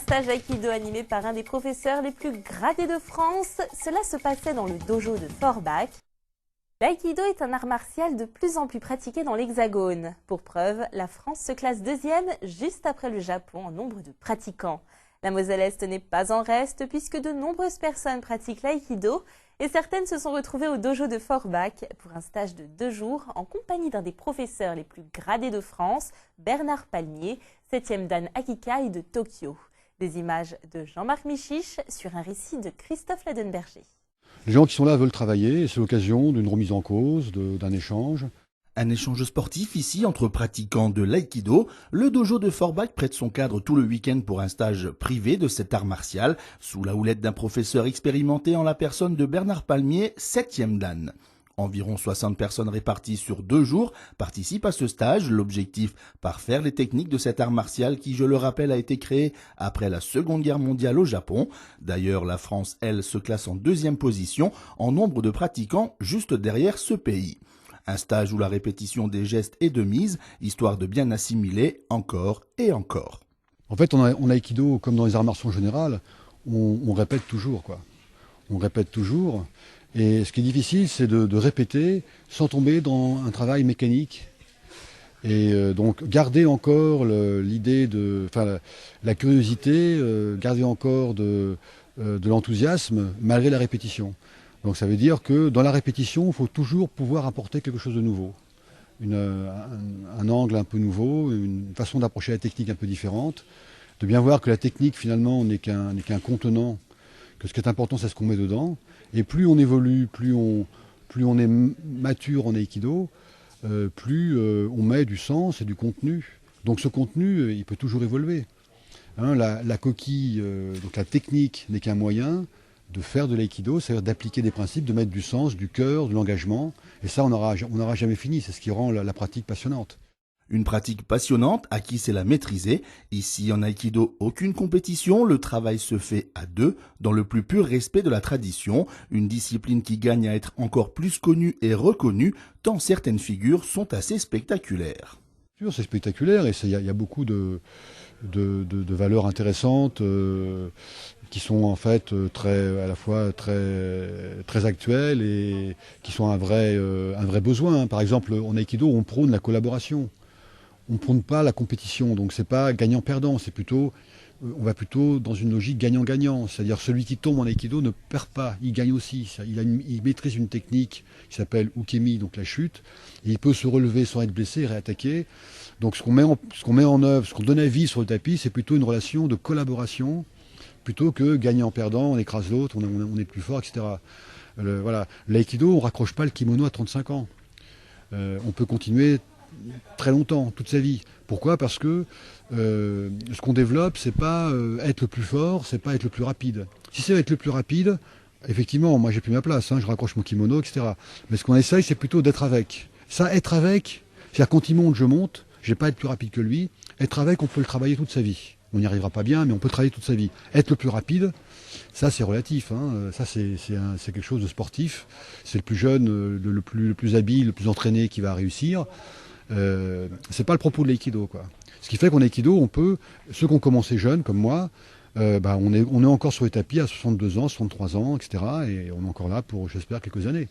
stage Aikido animé par un des professeurs les plus gradés de France. Cela se passait dans le dojo de Forbach. L'aïkido est un art martial de plus en plus pratiqué dans l'Hexagone. Pour preuve, la France se classe deuxième, juste après le Japon en nombre de pratiquants. La Moselle-Est n'est pas en reste puisque de nombreuses personnes pratiquent l'aïkido et certaines se sont retrouvées au dojo de Forbach pour un stage de 2 jours en compagnie d'un des professeurs les plus gradés de France, Bernard Palmier, 7e dan Akikai de Tokyo. Des images de Jean-Marc Michiche sur un récit de Christophe Ladenberger. Les gens qui sont là veulent travailler et c'est l'occasion d'une remise en cause, d'un échange. Un échange sportif ici entre pratiquants de l'aïkido. Le dojo de Forbach prête son cadre tout le week-end pour un stage privé de cet art martial, sous la houlette d'un professeur expérimenté en la personne de Bernard Palmier, 7e dan. Environ 60 personnes réparties sur 2 jours participent à ce stage. L'objectif, parfaire les techniques de cet art martial qui, je le rappelle, a été créé après la Seconde Guerre mondiale au Japon. D'ailleurs, la France, elle, se classe en 2e position en nombre de pratiquants, juste derrière ce pays. Un stage où la répétition des gestes est de mise, histoire de bien assimiler encore et encore. En fait, en aïkido, comme dans les arts martiaux en général, on répète toujours, quoi. On répète toujours. Et ce qui est difficile, c'est de répéter sans tomber dans un travail mécanique. Et donc, garder encore l'idée la curiosité, garder encore de l'enthousiasme malgré la répétition. Donc ça veut dire que dans la répétition, il faut toujours pouvoir apporter quelque chose de nouveau. Un angle un peu nouveau, une façon d'approcher la technique un peu différente. De bien voir que la technique, finalement, n'est qu'un contenant, que ce qui est important, c'est ce qu'on met dedans. Et plus on évolue, plus on est mature en aïkido, plus on met du sens et du contenu. Donc ce contenu, il peut toujours évoluer. Hein, la coquille, donc la technique n'est qu'un moyen de faire de l'aïkido, c'est-à-dire d'appliquer des principes, de mettre du sens, du cœur, de l'engagement. Et ça, on n'aura jamais fini. C'est ce qui rend la pratique passionnante. Une pratique passionnante à qui sait la maîtriser. Ici, en aïkido, aucune compétition. Le travail se fait à 2, dans le plus pur respect de la tradition. Une discipline qui gagne à être encore plus connue et reconnue, tant certaines figures sont assez spectaculaires. C'est spectaculaire et il y a beaucoup de valeurs intéressantes qui sont en fait à la fois très actuelles et qui sont un vrai besoin. Par exemple, en aïkido, on prône la collaboration. On ne prône pas la compétition, donc c'est pas gagnant-perdant, c'est plutôt, on va plutôt dans une logique gagnant-gagnant. C'est-à-dire celui qui tombe en aïkido ne perd pas, il gagne aussi. Il maîtrise une technique qui s'appelle ukemi, donc la chute, et il peut se relever sans être blessé et réattaquer. Donc ce qu'on met en œuvre, ce qu'on donne à vie sur le tapis, c'est plutôt une relation de collaboration, plutôt que gagnant-perdant, on écrase l'autre, on est plus fort, etc. Voilà. L'aïkido, on ne raccroche pas le kimono à 35 ans. On peut continuer très longtemps, toute sa vie. Pourquoi ? Parce que ce qu'on développe, c'est pas être le plus fort, c'est pas être le plus rapide. Si c'est être le plus rapide, effectivement, moi j'ai plus ma place, hein, je raccroche mon kimono, etc. Mais ce qu'on essaye, c'est plutôt d'être avec. Ça, être avec, c'est-à-dire quand il monte, je monte, je vais pas être plus rapide que lui. Être avec, on peut le travailler toute sa vie. On n'y arrivera pas bien, mais on peut travailler toute sa vie. Être le plus rapide, ça c'est relatif, hein. Ça c'est quelque chose de sportif. C'est le plus jeune, le plus habile, le plus entraîné qui va réussir. C'est pas le propos de l'aïkido, quoi. Ce qui fait qu'en aïkido, ceux qui ont commencé jeunes, comme moi, on est encore sur les tapis à 62 ans, 63 ans, etc. Et on est encore là pour, j'espère, quelques années.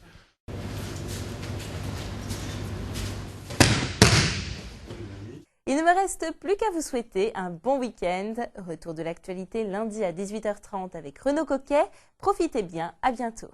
Il ne me reste plus qu'à vous souhaiter un bon week-end. Retour de l'actualité lundi à 18h30 avec Renaud Coquet. Profitez bien, à bientôt.